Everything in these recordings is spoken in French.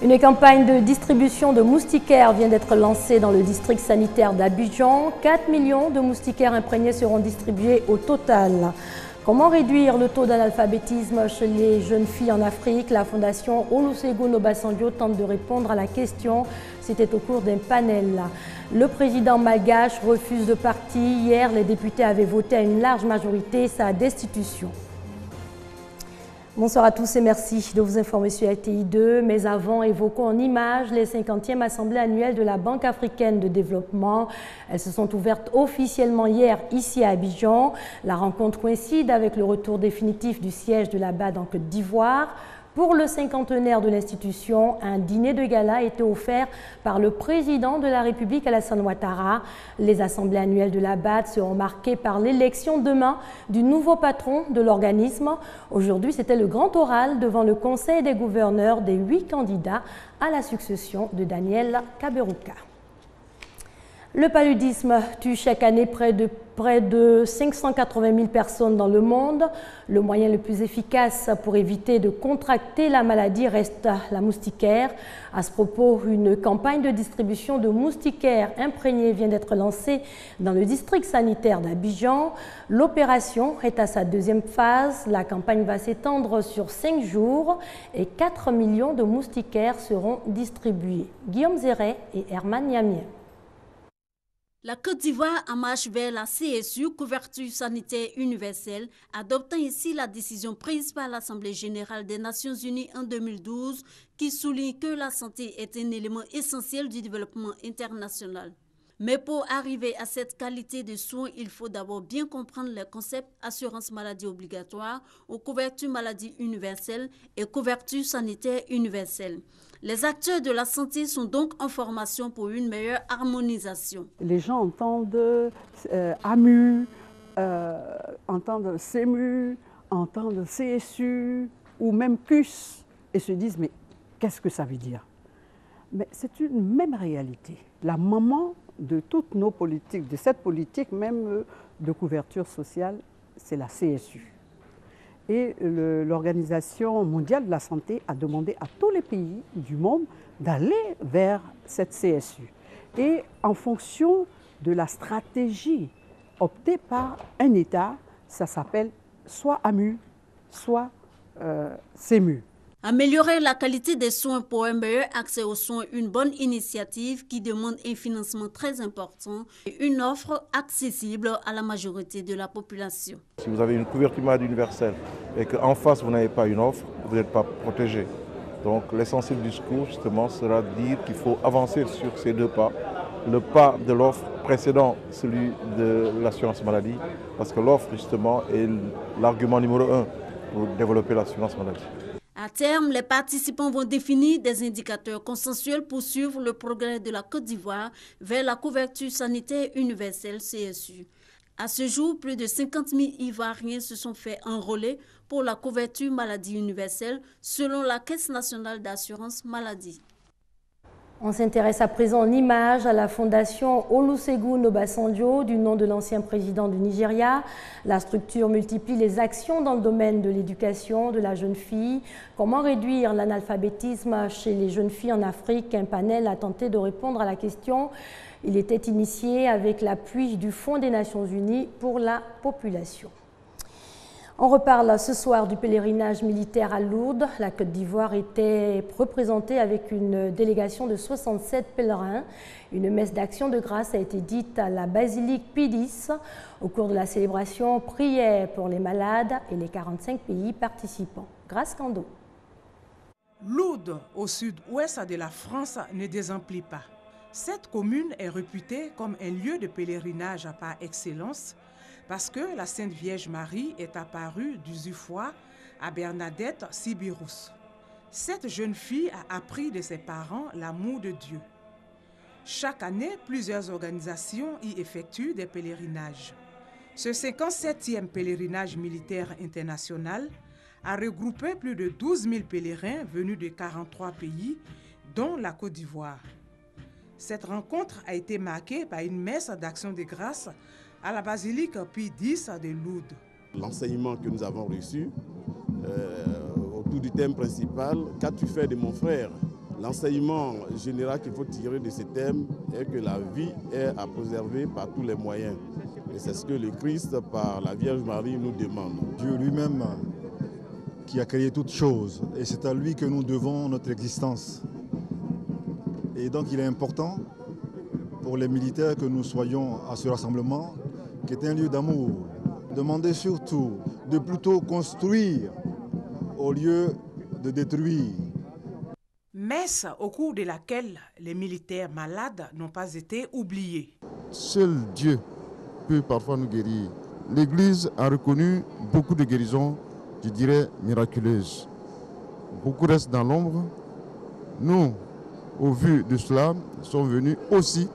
Une campagne de distribution de moustiquaires vient d'être lancée dans le district sanitaire d'Abidjan. 4 millions de moustiquaires imprégnés seront distribués au total. Comment réduire le taux d'analphabétisme chez les jeunes filles en Afrique? La fondation Olusegun Obasanjo tente de répondre à la question. C'était au cours d'un panel. Le président malgache refuse de partir. Hier, les députés avaient voté à une large majorité sa destitution. Bonsoir à tous et merci de vous informer sur LTI 2. Mais avant, évoquons en images les 50e assemblées annuelles de la Banque africaine de développement. Elles se sont ouvertes officiellement hier ici à Abidjan. La rencontre coïncide avec le retour définitif du siège de la BAD en Côte d'Ivoire. Pour le cinquantenaire de l'institution, un dîner de gala a été offert par le président de la République, Alassane Ouattara. Les assemblées annuelles de la BAD seront marquées par l'élection demain du nouveau patron de l'organisme. Aujourd'hui, c'était le grand oral devant le Conseil des gouverneurs des 8 candidats à la succession de Daniel Kaberuka. Le paludisme tue chaque année près de 580 000 personnes dans le monde. Le moyen le plus efficace pour éviter de contracter la maladie reste la moustiquaire. À ce propos, une campagne de distribution de moustiquaires imprégnés vient d'être lancée dans le district sanitaire d'Abidjan. L'opération est à sa deuxième phase. La campagne va s'étendre sur 5 jours et 4 millions de moustiquaires seront distribués. Guillaume Zéret et Herman Yamien. La Côte d'Ivoire en marche vers la CSU, couverture sanitaire universelle, adoptant ici la décision prise par l'Assemblée générale des Nations unies en 2012 qui souligne que la santé est un élément essentiel du développement international. Mais pour arriver à cette qualité de soins, il faut d'abord bien comprendre les concepts assurance maladie obligatoire ou couverture maladie universelle et couverture sanitaire universelle. Les acteurs de la santé sont donc en formation pour une meilleure harmonisation. Les gens entendent AMU, entendent CEMU, entendent CSU ou même CUS et se disent mais qu'est-ce que ça veut dire? Mais c'est une même réalité. La maman de toutes nos politiques, de cette politique même de couverture sociale, c'est la CSU. Et l'Organisation mondiale de la santé a demandé à tous les pays du monde d'aller vers cette CSU. Et en fonction de la stratégie optée par un État, ça s'appelle soit AMU, soit CEMU. Améliorer la qualité des soins pour un meilleur accès aux soins, une bonne initiative qui demande un financement très important et une offre accessible à la majorité de la population. Si vous avez une couverture maladie universelle et qu'en face vous n'avez pas une offre, vous n'êtes pas protégé. Donc l'essentiel du discours justement sera de dire qu'il faut avancer sur ces deux pas. Le pas de l'offre précédant celui de l'assurance maladie, parce que l'offre justement est l'argument numéro 1 pour développer l'assurance maladie. À terme, les participants vont définir des indicateurs consensuels pour suivre le progrès de la Côte d'Ivoire vers la couverture sanitaire universelle CSU. À ce jour, plus de 50 000 Ivoiriens se sont fait enrôler pour la couverture maladie universelle selon la Caisse nationale d'assurance maladie. On s'intéresse à présent en images à la fondation Olusegun Obasanjo, du nom de l'ancien président du Nigeria. La structure multiplie les actions dans le domaine de l'éducation de la jeune fille. Comment réduire l'analphabétisme chez les jeunes filles en Afrique? Un panel a tenté de répondre à la question. Il était initié avec l'appui du Fonds des Nations Unies pour la population. On reparle ce soir du pèlerinage militaire à Lourdes. La Côte d'Ivoire était représentée avec une délégation de 67 pèlerins. Une messe d'action de grâce a été dite à la basilique Pie X. Au cours de la célébration, prière pour les malades et les 45 pays participants. Grâce Kando. Lourdes, au sud-ouest de la France, ne désemplit pas. Cette commune est réputée comme un lieu de pèlerinage par excellence, parce que la Sainte Vierge Marie est apparue d'usufruit à Bernadette Sibirous. Cette jeune fille a appris de ses parents l'amour de Dieu. Chaque année, plusieurs organisations y effectuent des pèlerinages. Ce 57e pèlerinage militaire international a regroupé plus de 12 000 pèlerins venus de 43 pays, dont la Côte d'Ivoire. Cette rencontre a été marquée par une messe d'action de grâce à la basilique Pie X de Lourdes. L'enseignement que nous avons reçu autour du thème principal, qu'as-tu fait de mon frère? L'enseignement général qu'il faut tirer de ces thèmes est que la vie est à préserver par tous les moyens. Et c'est ce que le Christ, par la Vierge Marie, nous demande. Dieu lui-même qui a créé toutes choses, et c'est à lui que nous devons notre existence. Et donc il est important pour les militaires que nous soyons à ce rassemblement, qui est un lieu d'amour. Demandez surtout de plutôt construire au lieu de détruire. Messe au cours de laquelle les militaires malades n'ont pas été oubliés. Seul Dieu peut parfois nous guérir. L'Église a reconnu beaucoup de guérisons, je dirais, miraculeuses. Beaucoup restent dans l'ombre. Nous, au vu de cela, sommes venus aussi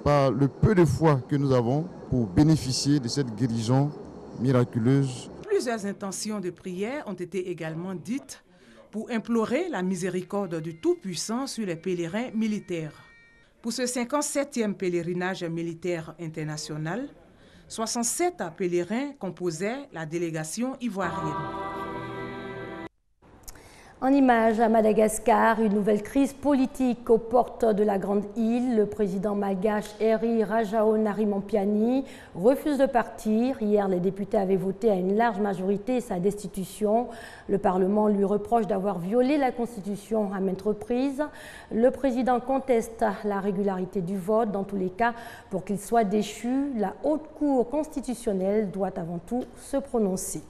par le peu de foi que nous avons pour bénéficier de cette guérison miraculeuse. Plusieurs intentions de prière ont été également dites pour implorer la miséricorde du Tout-Puissant sur les pèlerins militaires. Pour ce 57e pèlerinage militaire international, 67 pèlerins composaient la délégation ivoirienne. En image à Madagascar, une nouvelle crise politique aux portes de la Grande Île. Le président malgache Heri Rajaonarimampiani refuse de partir. Hier, les députés avaient voté à une large majorité sa destitution. Le Parlement lui reproche d'avoir violé la Constitution à maintes reprises. Le président conteste la régularité du vote. Dans tous les cas, pour qu'il soit déchu, la Haute Cour constitutionnelle doit avant tout se prononcer.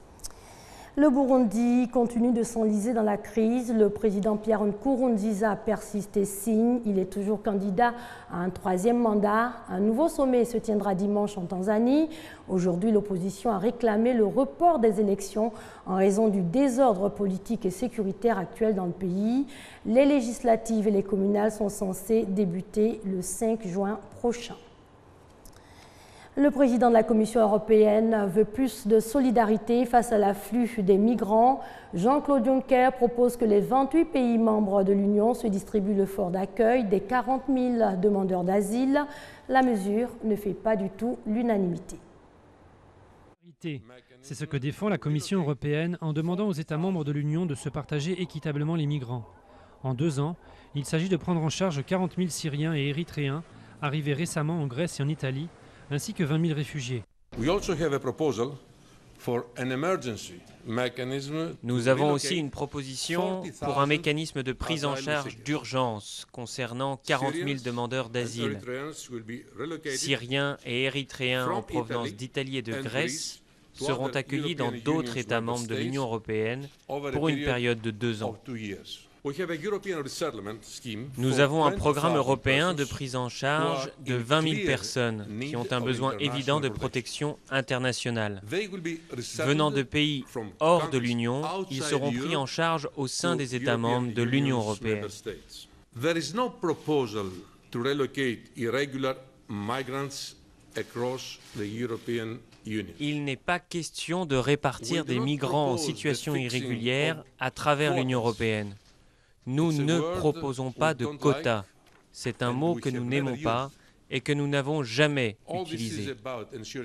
Le Burundi continue de s'enliser dans la crise. Le président Pierre Nkurunziza persiste et signe. Il est toujours candidat à un 3e mandat. Un nouveau sommet se tiendra dimanche en Tanzanie. Aujourd'hui, l'opposition a réclamé le report des élections en raison du désordre politique et sécuritaire actuel dans le pays. Les législatives et les communales sont censées débuter le 5 juin prochain. Le président de la Commission européenne veut plus de solidarité face à l'afflux des migrants. Jean-Claude Juncker propose que les 28 pays membres de l'Union se distribuent le fort d'accueil des 40 000 demandeurs d'asile. La mesure ne fait pas du tout l'unanimité. C'est ce que défend la Commission européenne en demandant aux États membres de l'Union de se partager équitablement les migrants. En 2 ans, il s'agit de prendre en charge 40 000 Syriens et Érythréens arrivés récemment en Grèce et en Italie, ainsi que 20 000 réfugiés. Nous avons aussi une proposition pour un mécanisme de prise en charge d'urgence concernant 40 000 demandeurs d'asile. Syriens et Érythréens en provenance d'Italie et de Grèce seront accueillis dans d'autres États membres de l'Union européenne pour une période de 2 ans. Nous avons un programme européen de prise en charge de 20 000 personnes qui ont un besoin évident de protection internationale. Venant de pays hors de l'Union, ils seront pris en charge au sein des États membres de l'Union européenne. Il n'est pas question de répartir des migrants en situation irrégulière à travers l'Union européenne. Nous ne proposons pas de quotas. C'est un mot que nous n'aimons pas et que nous n'avons jamais utilisé.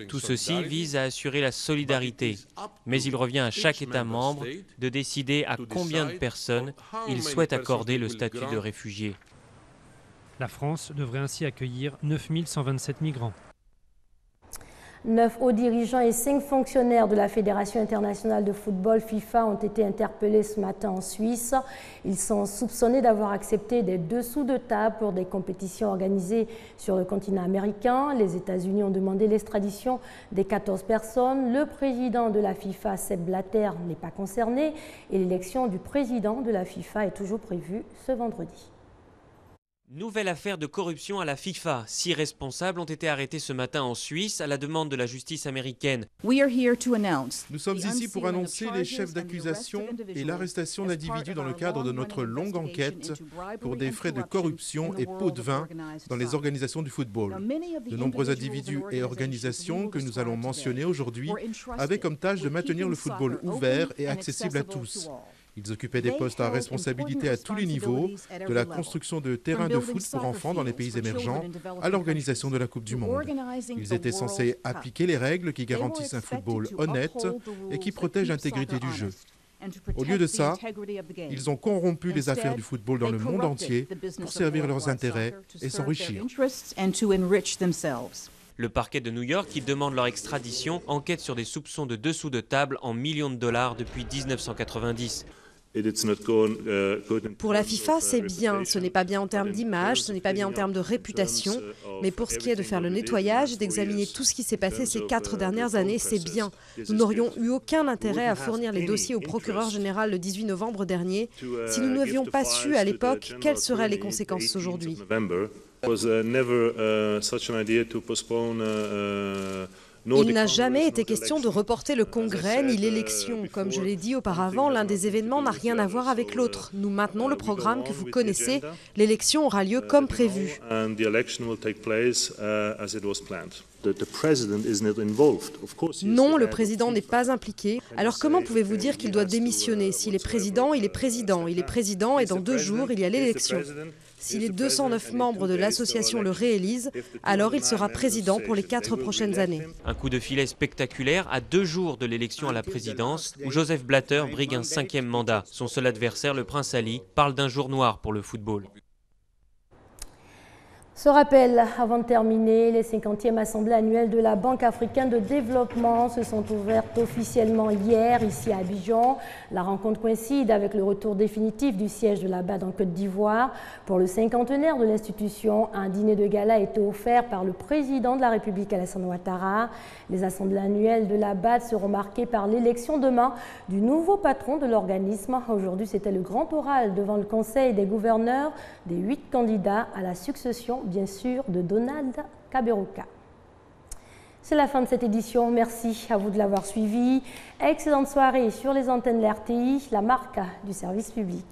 Tout ceci vise à assurer la solidarité, mais il revient à chaque État membre de décider à combien de personnes il souhaite accorder le statut de réfugié. La France devrait ainsi accueillir 9 127 migrants. 9 hauts dirigeants et 5 fonctionnaires de la Fédération internationale de football FIFA ont été interpellés ce matin en Suisse. Ils sont soupçonnés d'avoir accepté des dessous de table pour des compétitions organisées sur le continent américain. Les États-Unis ont demandé l'extradition des 14 personnes. Le président de la FIFA, Sepp Blatter, n'est pas concerné et l'élection du président de la FIFA est toujours prévue ce vendredi. Nouvelle affaire de corruption à la FIFA. 6 responsables ont été arrêtés ce matin en Suisse à la demande de la justice américaine. Nous sommes ici pour annoncer les chefs d'accusation et l'arrestation d'individus dans le cadre de notre longue enquête pour des frais de corruption et pots de vin dans les organisations du football. De nombreux individus et organisations que nous allons mentionner aujourd'hui avaient comme tâche de maintenir le football ouvert et accessible à tous. Ils occupaient des postes à responsabilité à tous les niveaux, de la construction de terrains de foot pour enfants dans les pays émergents à l'organisation de la Coupe du Monde. Ils étaient censés appliquer les règles qui garantissent un football honnête et qui protègent l'intégrité du jeu. Au lieu de ça, ils ont corrompu les affaires du football dans le monde entier pour servir leurs intérêts et s'enrichir. Le parquet de New York, qui demande leur extradition, enquête sur des soupçons de dessous de table en millions de dollars depuis 1990. Pour la FIFA, c'est bien. Ce n'est pas bien en termes d'image, ce n'est pas bien en termes de réputation. Mais pour ce qui est de faire le nettoyage et d'examiner tout ce qui s'est passé ces 4 dernières années, c'est bien. Nous n'aurions eu aucun intérêt à fournir les dossiers au procureur général le 18 novembre dernier si nous n'avions pas su à l'époque quelles seraient les conséquences aujourd'hui. Il n'a jamais été question de reporter le congrès ni l'élection. Comme je l'ai dit auparavant, l'un des événements n'a rien à voir avec l'autre. Nous maintenons le programme que vous connaissez. L'élection aura lieu comme prévu. Non, le président n'est pas impliqué. Alors comment pouvez-vous dire qu'il doit démissionner? S'il est président, il est président. Il est président et dans 2 jours, il y a l'élection. Si les 209 membres de l'association le réélisent, alors il sera président pour les 4 prochaines années. Un coup de filet spectaculaire à 2 jours de l'élection à la présidence, où Joseph Blatter brigue un 5e mandat. Son seul adversaire, le prince Ali, parle d'un jour noir pour le football. Ce rappel, avant de terminer, les 50e assemblées annuelles de la Banque africaine de développement se sont ouvertes officiellement hier, ici à Abidjan. La rencontre coïncide avec le retour définitif du siège de la BAD en Côte d'Ivoire. Pour le 50e de l'institution, un dîner de gala a été offert par le président de la République, Alassane Ouattara. Les assemblées annuelles de la BAD seront marquées par l'élection demain du nouveau patron de l'organisme. Aujourd'hui, c'était le grand oral devant le Conseil des gouverneurs des 8 candidats à la succession, bien sûr, de Donald Kaberuka. C'est la fin de cette édition. Merci à vous de l'avoir suivi. Excellente soirée sur les antennes de l'RTI, la marque du service public.